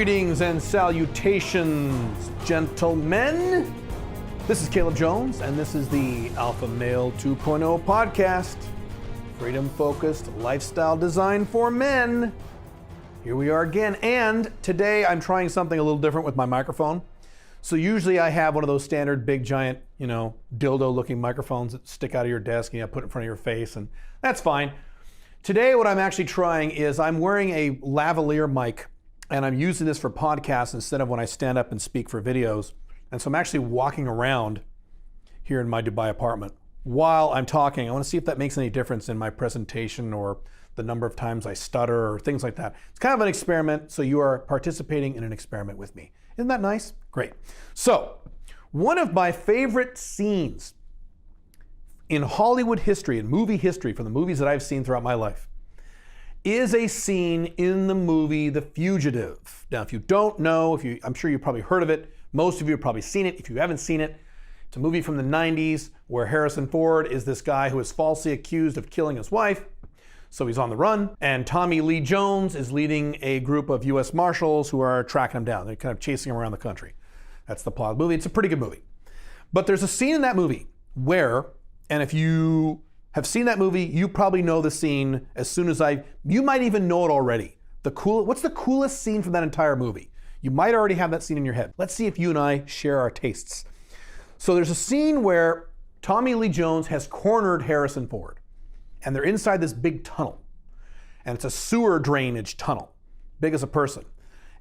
Greetings and salutations, gentlemen. This is Caleb Jones, and this is the Alpha Male 2.0 podcast. Freedom-focused lifestyle design for men. Here we are again, and today I'm trying something a little different with my microphone. So usually I have one of those standard big giant, dildo-looking microphones that stick out of your desk and you put in front of your face, and that's fine. Today what I'm actually trying is I'm wearing a lavalier mic, and I'm using this for podcasts instead of when I stand up and speak for videos. And so I'm actually walking around here in my Dubai apartment while I'm talking. I want to see if that makes any difference in my presentation or the number of times I stutter or things like that. It's kind of an experiment, so you are participating in an experiment with me. Isn't that nice? Great. So, one of my favorite scenes in Hollywood history and movie history from the movies that I've seen throughout my life is a scene in the movie The Fugitive. Now, if you don't know, I'm sure you've probably heard of it. Most of you have probably seen it. If you haven't seen it, it's a movie from the 90s where Harrison Ford is this guy who is falsely accused of killing his wife. So he's on the run, and Tommy Lee Jones is leading a group of US Marshals who are tracking him down. They're kind of chasing him around the country. That's the plot of the movie. It's a pretty good movie. But there's a scene in that movie where, and if you have seen that movie, you probably know the scene as soon as you might even know it already. What's the coolest scene from that entire movie? You might already have that scene in your head. Let's see if you and I share our tastes. So there's a scene where Tommy Lee Jones has cornered Harrison Ford, and they're inside this big tunnel, and it's a sewer drainage tunnel, big as a person,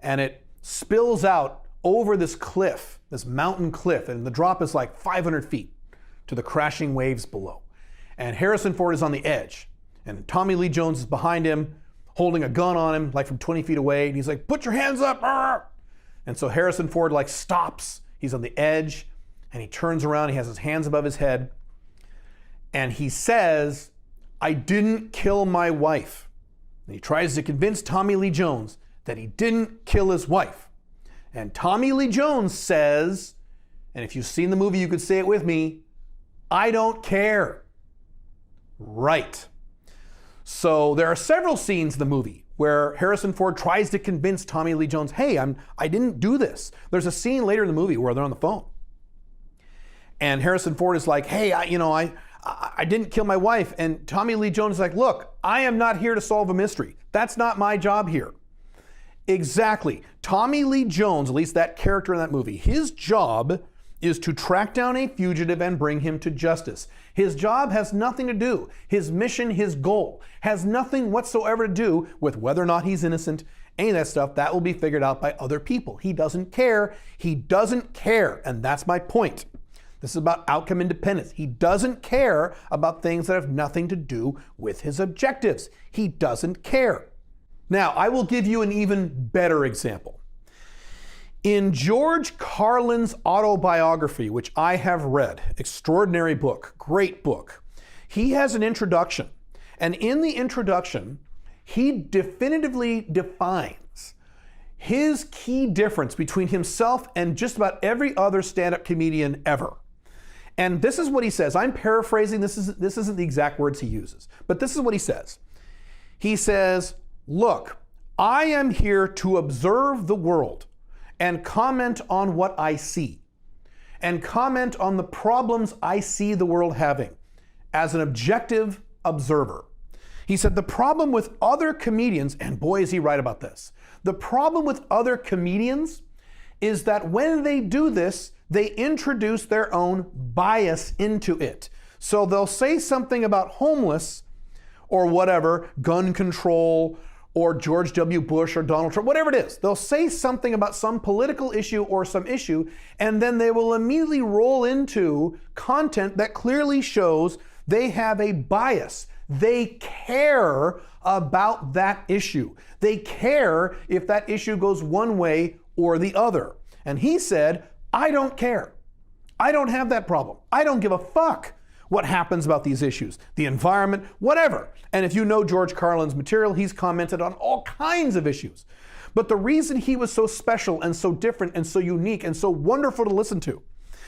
and it spills out over this cliff, this mountain cliff, and the drop is like 500 feet to the crashing waves below. And Harrison Ford is on the edge, and Tommy Lee Jones is behind him, holding a gun on him, like from 20 feet away, and he's like, "Put your hands up!" And so Harrison Ford stops. He's on the edge, and he turns around, he has his hands above his head, and he says, "I didn't kill my wife." And he tries to convince Tommy Lee Jones that he didn't kill his wife. And Tommy Lee Jones says, and if you've seen the movie, you could say it with me, "I don't care." Right. So there are several scenes in the movie where Harrison Ford tries to convince Tommy Lee Jones, "Hey, I didn't do this." There's a scene later in the movie where they're on the phone, and Harrison Ford is like, "Hey, I didn't kill my wife." And Tommy Lee Jones is like, "Look, I am not here to solve a mystery. That's not my job here." Exactly. Tommy Lee Jones, at least that character in that movie, his job is to track down a fugitive and bring him to justice. His job has nothing to do, his mission, his goal, has nothing whatsoever to do with whether or not he's innocent. Any of that stuff, that will be figured out by other people. He doesn't care. He doesn't care. And that's my point. This is about outcome independence. He doesn't care about things that have nothing to do with his objectives. He doesn't care. Now, I will give you an even better example. In George Carlin's autobiography, which I have read, extraordinary book, great book, he has an introduction. And in the introduction, he definitively defines his key difference between himself and just about every other stand-up comedian ever. And this is what he says. I'm paraphrasing. This isn't the exact words he uses, but this is what he says. He says, "Look, I am here to observe the world and comment on what I see, and comment on the problems I see the world having as an objective observer." He said the problem with other comedians, and boy is he right about this, the problem with other comedians is that when they do this, they introduce their own bias into it. So they'll say something about homeless or whatever, gun control, or George W. Bush or Donald Trump, whatever it is. They'll say something about some political issue or some issue, and then they will immediately roll into content that clearly shows they have a bias. They care about that issue. They care if that issue goes one way or the other. And he said, "I don't care. I don't have that problem. I don't give a fuck what happens about these issues, the environment, whatever." And if you know George Carlin's material, he's commented on all kinds of issues. But the reason he was so special and so different and so unique and so wonderful to listen to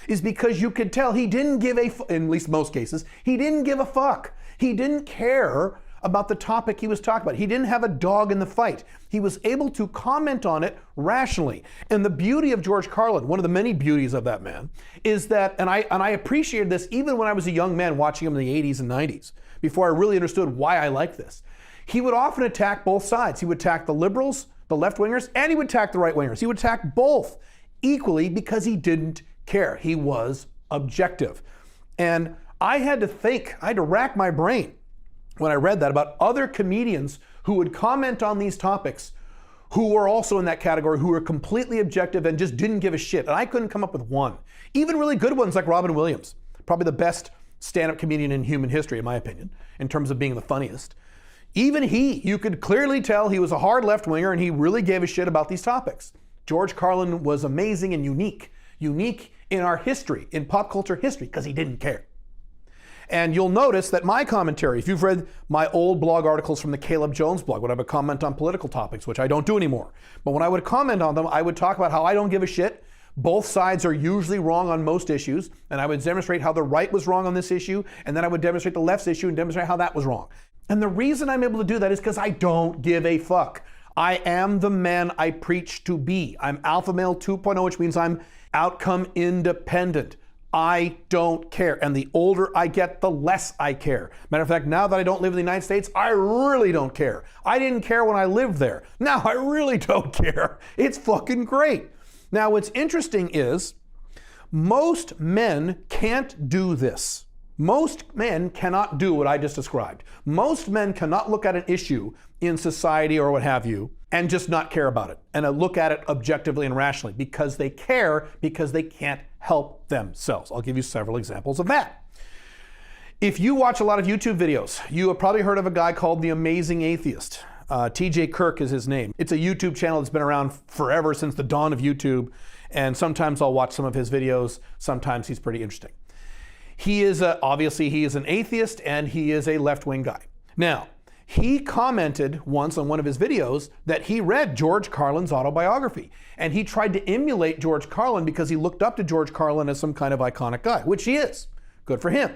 is because you could tell he didn't give in at least most cases, he didn't give a fuck. He didn't care about the topic he was talking about. He didn't have a dog in the fight. He was able to comment on it rationally. And the beauty of George Carlin, one of the many beauties of that man, is that, and I appreciated this even when I was a young man watching him in the 80s and 90s, before I really understood why I liked this. He would often attack both sides. He would attack the liberals, the left-wingers, and he would attack the right-wingers. He would attack both equally because he didn't care. He was objective. And I had to rack my brain when I read that about other comedians who would comment on these topics who were also in that category, who were completely objective and just didn't give a shit. And I couldn't come up with one. Even really good ones like Robin Williams, probably the best stand-up comedian in human history, in my opinion, in terms of being the funniest. Even he, you could clearly tell he was a hard left-winger and he really gave a shit about these topics. George Carlin was amazing and unique in our history, in pop culture history, because he didn't care. And you'll notice that my commentary, if you've read my old blog articles from the Caleb Jones blog, when I would comment on political topics, which I don't do anymore, but when I would comment on them, I would talk about how I don't give a shit. Both sides are usually wrong on most issues, and I would demonstrate how the right was wrong on this issue, and then I would demonstrate the left's issue and demonstrate how that was wrong. And the reason I'm able to do that is because I don't give a fuck. I am the man I preach to be. I'm Alpha Male 2.0, which means I'm outcome independent. I don't care. And the older I get, the less I care. Matter of fact, now that I don't live in the United States, I really don't care. I didn't care when I lived there. Now I really don't care. It's fucking great. Now what's interesting is most men can't do this. Most men cannot do what I just described. Most men cannot look at an issue in society or what have you and just not care about it and look at it objectively and rationally because they care, because they can't help themselves. I'll give you several examples of that. If you watch a lot of YouTube videos, you have probably heard of a guy called The Amazing Atheist. TJ Kirk is his name. It's a YouTube channel that's been around forever, since the dawn of YouTube, and sometimes I'll watch some of his videos. Sometimes he's pretty interesting. He is obviously he is an atheist and he is a left-wing guy. Now, he commented once on one of his videos that he read George Carlin's autobiography, and he tried to emulate George Carlin because he looked up to George Carlin as some kind of iconic guy, which he is. Good for him.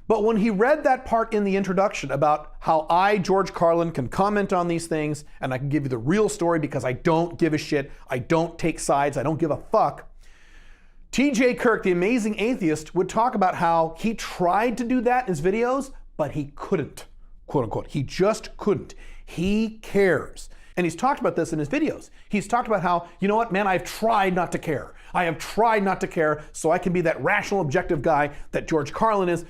But when he read that part in the introduction about how I, George Carlin, can comment on these things and I can give you the real story because I don't give a shit, I don't take sides, I don't give a fuck, TJ Kirk, the amazing atheist, would talk about how he tried to do that in his videos, but he couldn't, quote unquote. He just couldn't. He cares. And he's talked about this in his videos. He's talked about how, you know what, man, I've tried not to care. I have tried not to care so I can be that rational, objective guy that George Carlin is,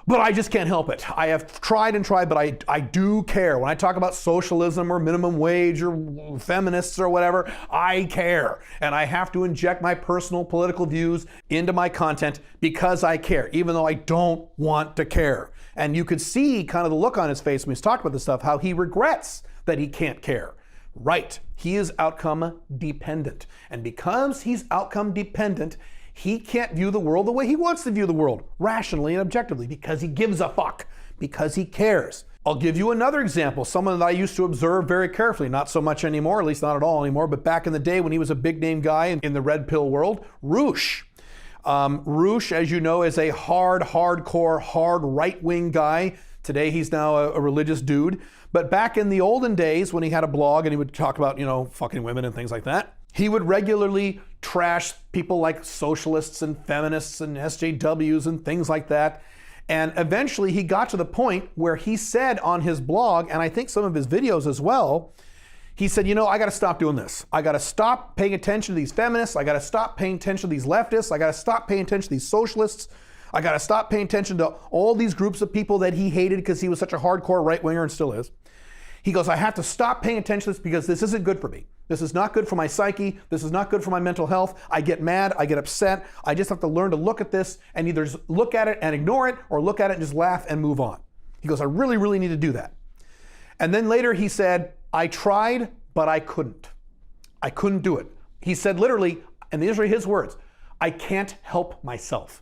but I just can't help it. I have tried and tried, but I do care. When I talk about socialism or minimum wage or feminists or whatever, I care. And I have to inject my personal political views into my content because I care, even though I don't want to care. And you could see kind of the look on his face when he's talked about this stuff, how he regrets that he can't care. Right, he is outcome dependent. And because he's outcome dependent, he can't view the world the way he wants to view the world, rationally and objectively, because he gives a fuck, because he cares. I'll give you another example, someone that I used to observe very carefully, not so much anymore, at least not at all anymore, but back in the day when he was a big name guy in the red pill world, Roosh. Roosh, as you know, is a hardcore, hard right-wing guy. Today he's now a religious dude. But back in the olden days when he had a blog and he would talk about, fucking women and things like that, he would regularly trash people like socialists and feminists and SJWs and things like that. And eventually he got to the point where he said on his blog, and I think some of his videos as well, he said, I got to stop doing this. I got to stop paying attention to these feminists. I got to stop paying attention to these leftists. I got to stop paying attention to these socialists. I got to stop paying attention to all these groups of people that he hated because he was such a hardcore right-winger and still is. He goes, I have to stop paying attention to this because this isn't good for me. This is not good for my psyche. This is not good for my mental health. I get mad. I get upset. I just have to learn to look at this and either look at it and ignore it or look at it and just laugh and move on. He goes, I really, really need to do that. And then later he said, I tried, but I couldn't. I couldn't do it. He said literally, and these are his words, I can't help myself.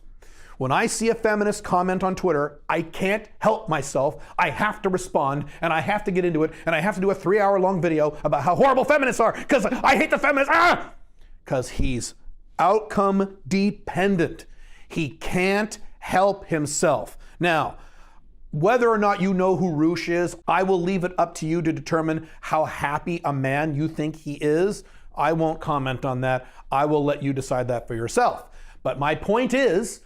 When I see a feminist comment on Twitter, I can't help myself. I have to respond and I have to get into it and I have to do a 3-hour-long video about how horrible feminists are because I hate the feminists. Because he's outcome dependent. He can't help himself. Now, Whether or not you know who Roosh is, I will leave it up to you to determine how happy a man you think he is. I won't comment on that. I will let you decide that for yourself. But my point is,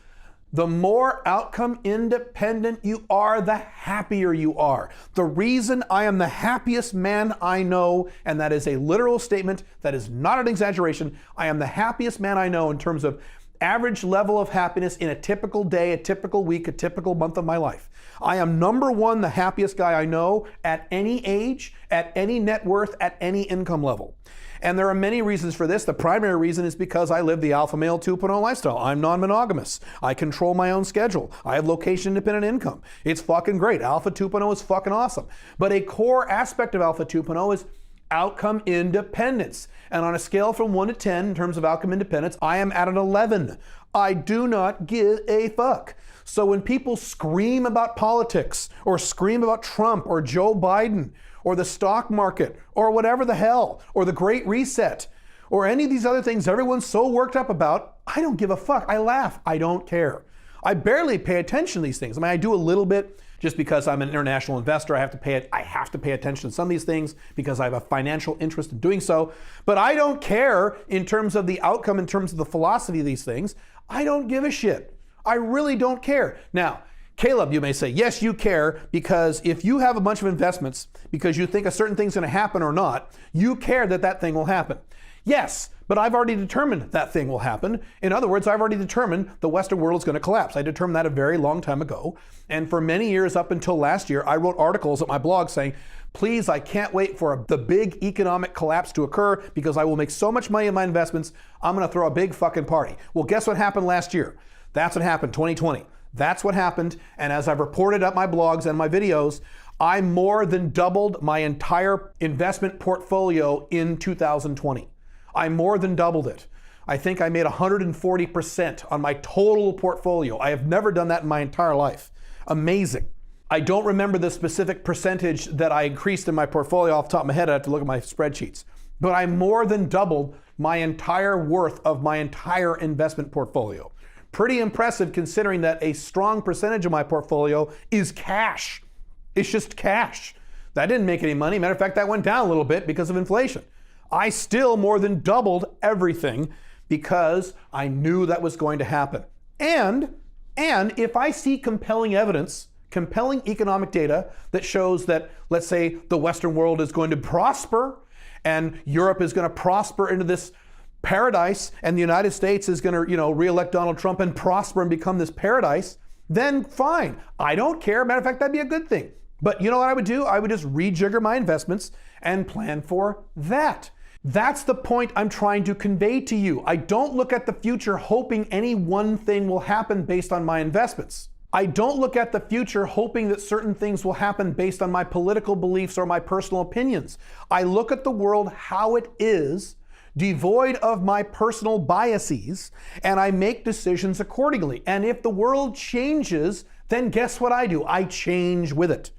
the more outcome independent you are, the happier you are. The reason I am the happiest man I know, and that is a literal statement, that is not an exaggeration, I am the happiest man I know in terms of average level of happiness in a typical day, a typical week, a typical month of my life. I am number one, the happiest guy I know at any age, at any net worth, at any income level. And there are many reasons for this. The primary reason is because I live the alpha male 2.0 lifestyle. I'm non-monogamous. I control my own schedule. I have location independent income. It's fucking great. Alpha 2.0 is fucking awesome. But a core aspect of alpha 2.0 is outcome independence. And on a scale from 1 to 10 in terms of outcome independence, I am at an 11. I do not give a fuck. So when people scream about politics or scream about Trump or Joe Biden or the stock market or whatever the hell, or the Great Reset, or any of these other things everyone's so worked up about, I don't give a fuck. I laugh. I don't care. I barely pay attention to these things. I mean, I do a little bit just because I'm an international investor. I have to pay attention to some of these things because I have a financial interest in doing so. But I don't care in terms of the outcome, in terms of the philosophy of these things. I don't give a shit. I really don't care. Now, Caleb, you may say, yes, you care, because if you have a bunch of investments because you think a certain thing's going to happen or not, you care that that thing will happen. Yes, but I've already determined that thing will happen. In other words, I've already determined the Western world is going to collapse. I determined that a very long time ago. And for many years up until last year, I wrote articles at my blog saying, please, I can't wait for the big economic collapse to occur because I will make so much money in my investments, I'm going to throw a big fucking party. Well, guess what happened last year? That's what happened, 2020. That's what happened. And as I've reported up my blogs and my videos, I more than doubled my entire investment portfolio in 2020. I more than doubled it. I think I made 140% on my total portfolio. I have never done that in my entire life. Amazing. I don't remember the specific percentage that I increased in my portfolio off the top of my head. I have to look at my spreadsheets. But I more than doubled my entire worth of my entire investment portfolio. Pretty impressive considering that a strong percentage of my portfolio is cash. It's just cash. That didn't make any money. Matter of fact, that went down a little bit because of inflation. I still more than doubled everything because I knew that was going to happen. And if I see compelling evidence, compelling economic data that shows that, let's say, the Western world is going to prosper and Europe is going to prosper into this paradise and the United States is going to, re-elect Donald Trump and prosper and become this paradise, then fine. I don't care. Matter of fact, that'd be a good thing. But you know what I would do? I would just rejigger my investments and plan for that. That's the point I'm trying to convey to you. I don't look at the future hoping any one thing will happen based on my investments. I don't look at the future hoping that certain things will happen based on my political beliefs or my personal opinions. I look at the world how it is, devoid of my personal biases, and I make decisions accordingly. And if the world changes, then guess what I do? I change with it.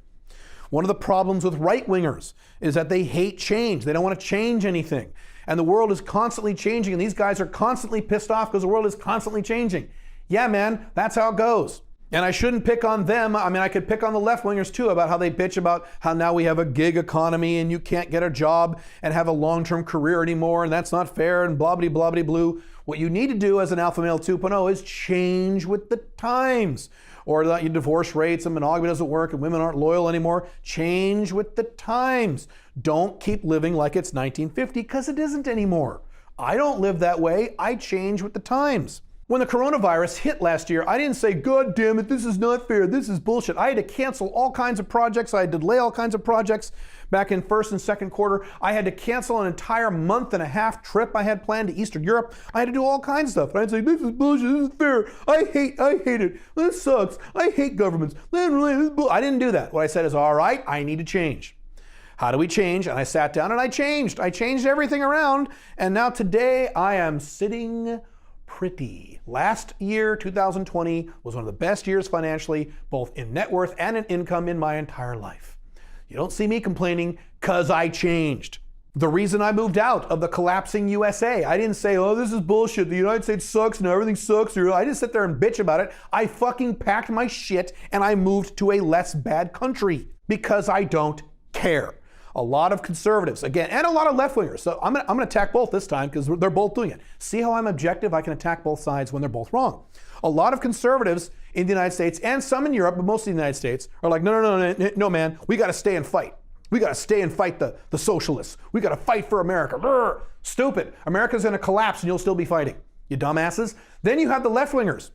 One of the problems with right-wingers is that they hate change. They don't want to change anything. And the world is constantly changing, and these guys are constantly pissed off because the world is constantly changing. Yeah, man, that's how it goes. And I shouldn't pick on them. I mean, I could pick on the left-wingers too about how they bitch about how now we have a gig economy and you can't get a job and have a long-term career anymore, and that's not fair, and blah-blah-blah blue. What you need to do as an alpha male 2.0 is change with the times. Or that your divorce rates and monogamy doesn't work and women aren't loyal anymore. Change with the times. Don't keep living like it's 1950 because it isn't anymore. I don't live that way. I change with the times. When the coronavirus hit last year, I didn't say, God damn it, this is not fair, this is bullshit. I had to cancel all kinds of projects. I had to delay all kinds of projects back in first and second quarter. I had to cancel an entire month and a half trip I had planned to Eastern Europe. I had to do all kinds of stuff. And I'd say, this is bullshit, this is fair. I hate it. This sucks. I hate governments. I didn't do that. What I said is, all right, I need to change. How do we change? And I sat down and I changed. I changed everything around. And now today I am sitting pretty. Last year, 2020, was one of the best years financially, both in net worth and in income in my entire life. You don't see me complaining because I changed. The reason I moved out of the collapsing USA, I didn't say, oh, this is bullshit. The United States sucks and everything sucks. I didn't sit there and bitch about it. I fucking packed my shit and I moved to a less bad country because I don't care. A lot of conservatives, again, and a lot of left-wingers. So I'm gonna attack both this time because they're both doing it. See how I'm objective? I can attack both sides when they're both wrong. A lot of conservatives in the United States and some in Europe, but mostly in the United States, are like, no, man, we gotta stay and fight. We got to stay and fight the socialists. We got to fight for America. Brr, stupid. America's going to collapse and you'll still be fighting, you dumbasses. Then you have the left-wingers,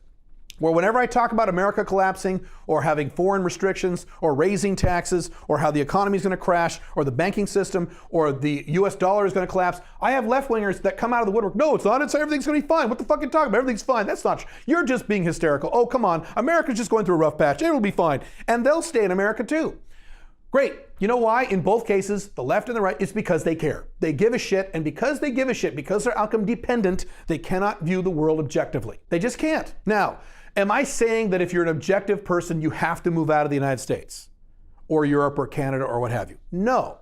where whenever I talk about America collapsing or having foreign restrictions or raising taxes or how the economy is going to crash or the banking system or the US dollar is going to collapse, I have left-wingers that come out of the woodwork. No, it's not. It's everything's going to be fine. What the fuck are you talking about? Everything's fine. That's not true. You're just being hysterical. Oh, come on. America's just going through a rough patch. It'll be fine. And they'll stay in America too. Great. You know why? In both cases, the left and the right, it's because they care. They give a shit, and because they give a shit, because they're outcome dependent, they cannot view the world objectively. They just can't. Now, am I saying that if you're an objective person, you have to move out of the United States or Europe or Canada or what have you? No.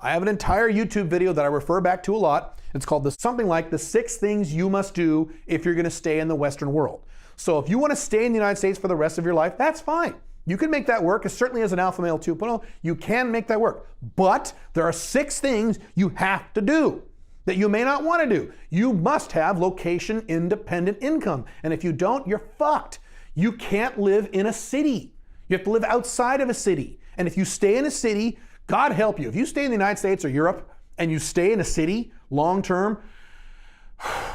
I have an entire YouTube video that I refer back to a lot. It's called something like the 6 things you must do if you're going to stay in the Western world. So if you want to stay in the United States for the rest of your life, that's fine. You can make that work, certainly as an alpha male 2.0, you can make that work. But there are 6 things you have to do that you may not want to do. You must have location independent income. And if you don't, you're fucked. You can't live in a city. You have to live outside of a city. And if you stay in a city, God help you. If you stay in the United States or Europe and you stay in a city long term,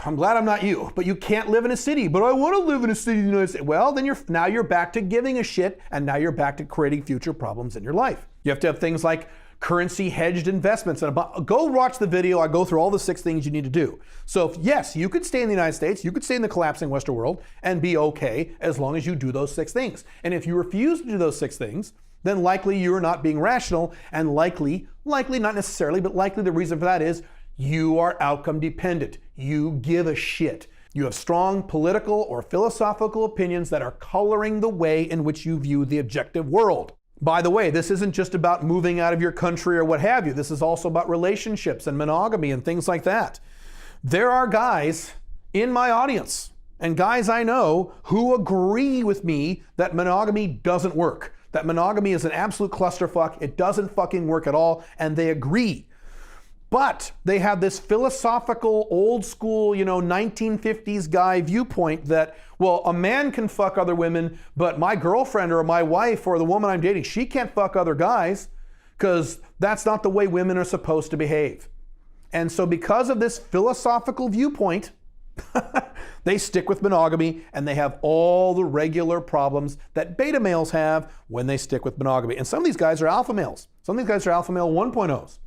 I'm glad I'm not you, but you can't live in a city. But I want to live in a city in the United States. Well, then now you're back to giving a shit, and now you're back to creating future problems in your life. You have to have things like currency hedged investments. And go watch the video. I go through all the 6 things you need to do. So yes, you could stay in the United States, you could stay in the collapsing Western world and be okay as long as you do those 6 things. And if you refuse to do those 6 things, then likely you're not being rational, and likely, not necessarily, but likely the reason for that is you are outcome dependent. You give a shit. You have strong political or philosophical opinions that are coloring the way in which you view the objective world. By the way, this isn't just about moving out of your country or what have you. This is also about relationships and monogamy and things like that. There are guys in my audience and guys I know who agree with me that monogamy doesn't work. That monogamy is an absolute clusterfuck. It doesn't fucking work at all, and they agree. But they have this philosophical, old school, 1950s guy viewpoint that, well, a man can fuck other women, but my girlfriend or my wife or the woman I'm dating, she can't fuck other guys because that's not the way women are supposed to behave. And so because of this philosophical viewpoint, they stick with monogamy, and they have all the regular problems that beta males have when they stick with monogamy. And some of these guys are alpha males. Some of these guys are alpha male 1.0s.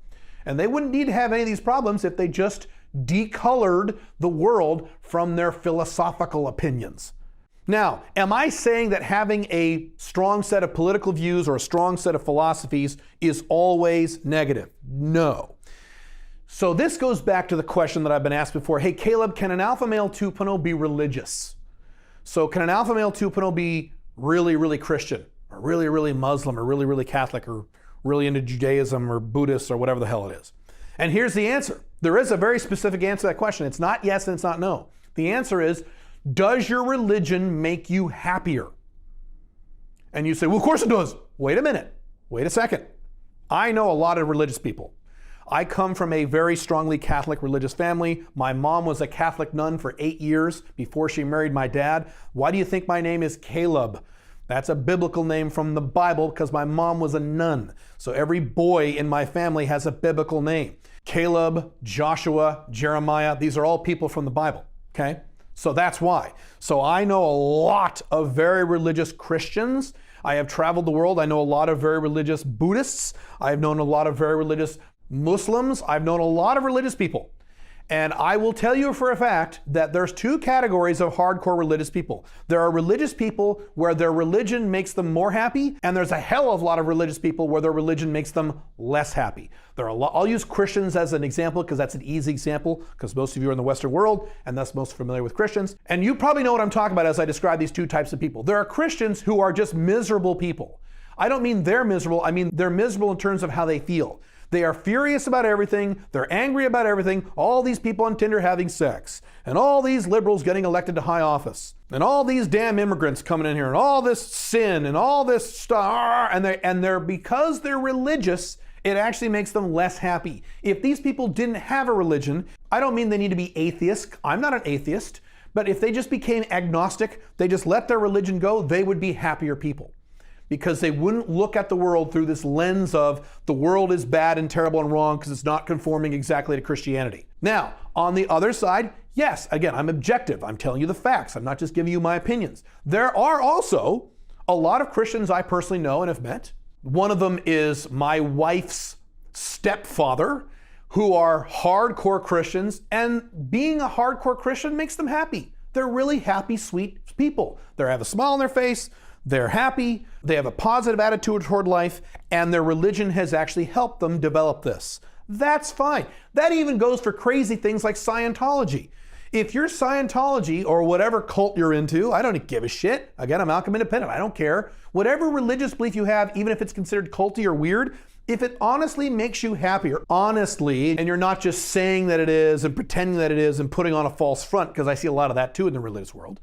And they wouldn't need to have any of these problems if they just decolored the world from their philosophical opinions. Now, am I saying that having a strong set of political views or a strong set of philosophies is always negative? No. So this goes back to the question that I've been asked before. Hey, Caleb, can an alpha male 2.0 be religious? So can an alpha male 2.0 be really, really Christian, or really, really Muslim, or really, really Catholic, or really into Judaism or Buddhist or whatever the hell it is? And here's the answer. There is a very specific answer to that question. It's not yes and it's not no. The answer is, does your religion make you happier? And you say, well, of course it does. Wait a minute. Wait a second. I know a lot of religious people. I come from a very strongly Catholic religious family. My mom was a Catholic nun for 8 years before she married my dad. Why do you think my name is Caleb? That's a biblical name from the Bible because my mom was a nun. So every boy in my family has a biblical name. Caleb, Joshua, Jeremiah, these are all people from the Bible, okay? So that's why. So I know a lot of very religious Christians. I have traveled the world. I know a lot of very religious Buddhists. I've known a lot of very religious Muslims. I've known a lot of religious people. And I will tell you for a fact that there's 2 categories of hardcore religious people. There are religious people where their religion makes them more happy, and there's a hell of a lot of religious people where their religion makes them less happy. There are a lot. I'll use Christians as an example because that's an easy example, because most of you are in the Western world and thus most familiar with Christians. And you probably know what I'm talking about as I describe these 2 types of people. There are Christians who are just miserable people. I don't mean they're miserable. I mean they're miserable in terms of how they feel. They are furious about everything. They're angry about everything. All these people on Tinder having sex, and all these liberals getting elected to high office, and all these damn immigrants coming in here, and all this sin, and all this stuff. And they're because they're religious, it actually makes them less happy. If these people didn't have a religion, I don't mean they need to be atheists. I'm not an atheist. But if they just became agnostic, they just let their religion go, they would be happier people. Because they wouldn't look at the world through this lens of the world is bad and terrible and wrong because it's not conforming exactly to Christianity. Now, on the other side, yes, again, I'm objective. I'm telling you the facts. I'm not just giving you my opinions. There are also a lot of Christians I personally know and have met. One of them is my wife's stepfather, who are hardcore Christians, and being a hardcore Christian makes them happy. They're really happy, sweet people. They have a smile on their face, they're happy, they have a positive attitude toward life, and their religion has actually helped them develop this. That's fine. That even goes for crazy things like Scientology. If you're Scientology or whatever cult you're into, I don't give a shit. Again, I'm Malcolm Independent. I don't care. Whatever religious belief you have, even if it's considered culty or weird, if it honestly makes you happier, honestly, and you're not just saying that it is and pretending that it is and putting on a false front, because I see a lot of that too in the religious world.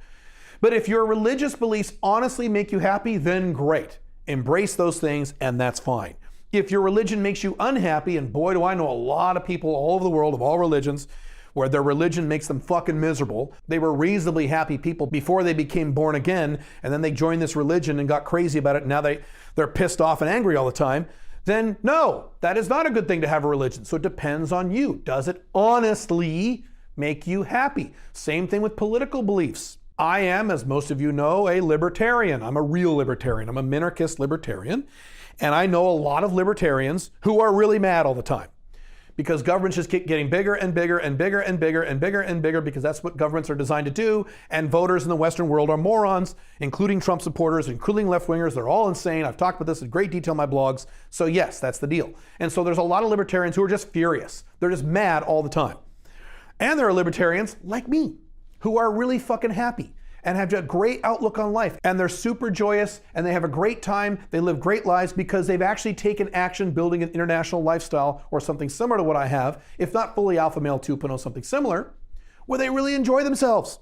But if your religious beliefs honestly make you happy, then great. Embrace those things and that's fine. If your religion makes you unhappy, and boy do I know a lot of people all over the world of all religions, where their religion makes them fucking miserable. They were reasonably happy people before they became born again, and then they joined this religion and got crazy about it, and now they're pissed off and angry all the time. Then no, that is not a good thing to have a religion. So it depends on you. Does it honestly make you happy? Same thing with political beliefs. I am, as most of you know, a libertarian. I'm a real libertarian. I'm a minarchist libertarian. And I know a lot of libertarians who are really mad all the time, because governments just keep getting bigger and bigger and bigger and bigger and bigger and bigger, because that's what governments are designed to do. And voters in the Western world are morons, including Trump supporters, including left-wingers. They're all insane. I've talked about this in great detail in my blogs. So yes, that's the deal. And so there's a lot of libertarians who are just furious. They're just mad all the time. And there are libertarians like me who are really fucking happy and have a great outlook on life, and they're super joyous, and they have a great time, they live great lives because they've actually taken action building an international lifestyle or something similar to what I have, if not fully Alpha Male 2.0, something similar, where they really enjoy themselves.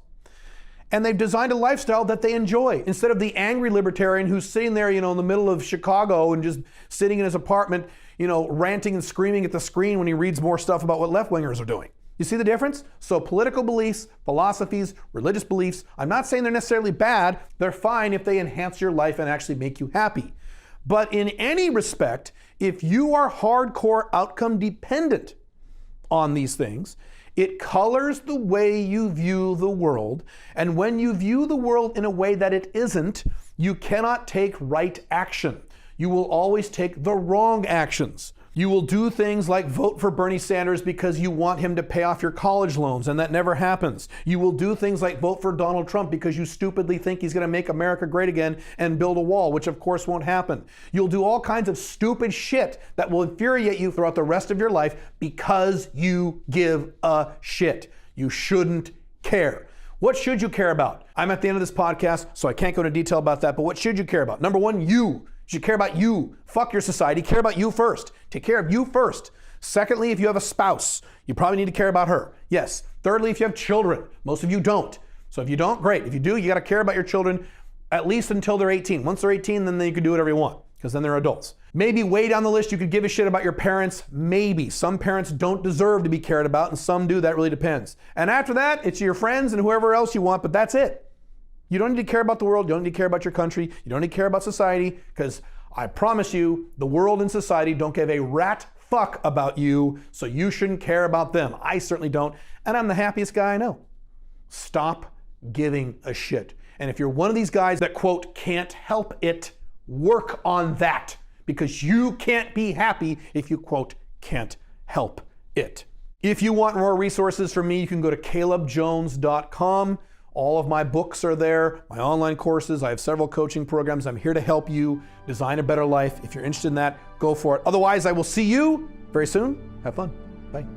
And they've designed a lifestyle that they enjoy, instead of the angry libertarian who's sitting there, in the middle of Chicago and just sitting in his apartment, ranting and screaming at the screen when he reads more stuff about what left-wingers are doing. You see the difference? So political beliefs, philosophies, religious beliefs, I'm not saying they're necessarily bad. They're fine if they enhance your life and actually make you happy. But in any respect, if you are hardcore outcome dependent on these things, it colors the way you view the world. And when you view the world in a way that it isn't, you cannot take right action. You will always take the wrong actions. You will do things like vote for Bernie Sanders because you want him to pay off your college loans, and that never happens. You will do things like vote for Donald Trump because you stupidly think he's going to make America great again and build a wall, which of course won't happen. You'll do all kinds of stupid shit that will infuriate you throughout the rest of your life because you give a shit. You shouldn't care. What should you care about? I'm at the end of this podcast, so I can't go into detail about that, but what should you care about? Number one, you. You should care about you. Fuck your society. Care about you first. Take care of you first. Secondly, if you have a spouse, you probably need to care about her. Yes. Thirdly, if you have children, most of you don't. So if you don't, great. If you do, you got to care about your children at least until they're 18. Once they're 18, then you can do whatever you want, because then they're adults. Maybe way down the list, you could give a shit about your parents. Maybe. Some parents don't deserve to be cared about, and some do. That really depends. And after that, it's your friends and whoever else you want, but that's it. You don't need to care about the world. You don't need to care about your country. You don't need to care about society, because I promise you, the world and society don't give a rat fuck about you, so you shouldn't care about them. I certainly don't, and I'm the happiest guy I know. Stop giving a shit. And if you're one of these guys that, quote, can't help it, work on that, because you can't be happy if you, quote, can't help it. If you want more resources from me, you can go to calebjones.com. All of my books are there, my online courses. I have several coaching programs. I'm here to help you design a better life. If you're interested in that, go for it. Otherwise, I will see you very soon. Have fun. Bye.